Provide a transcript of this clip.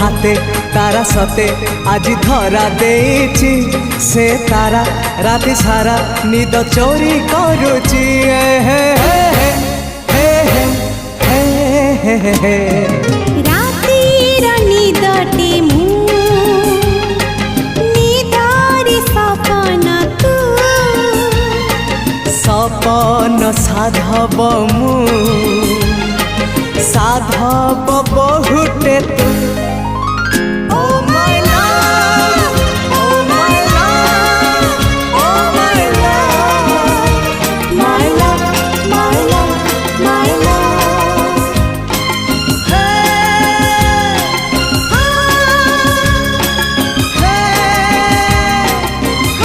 हाथे तारा सते आज धरा देछि से तारा राति सारा निद चोरी करुची हे हे हे हे हे हे हे रातिर निदटे मु निदारी सपन तू सपन साधव मु साधव बहुटे तू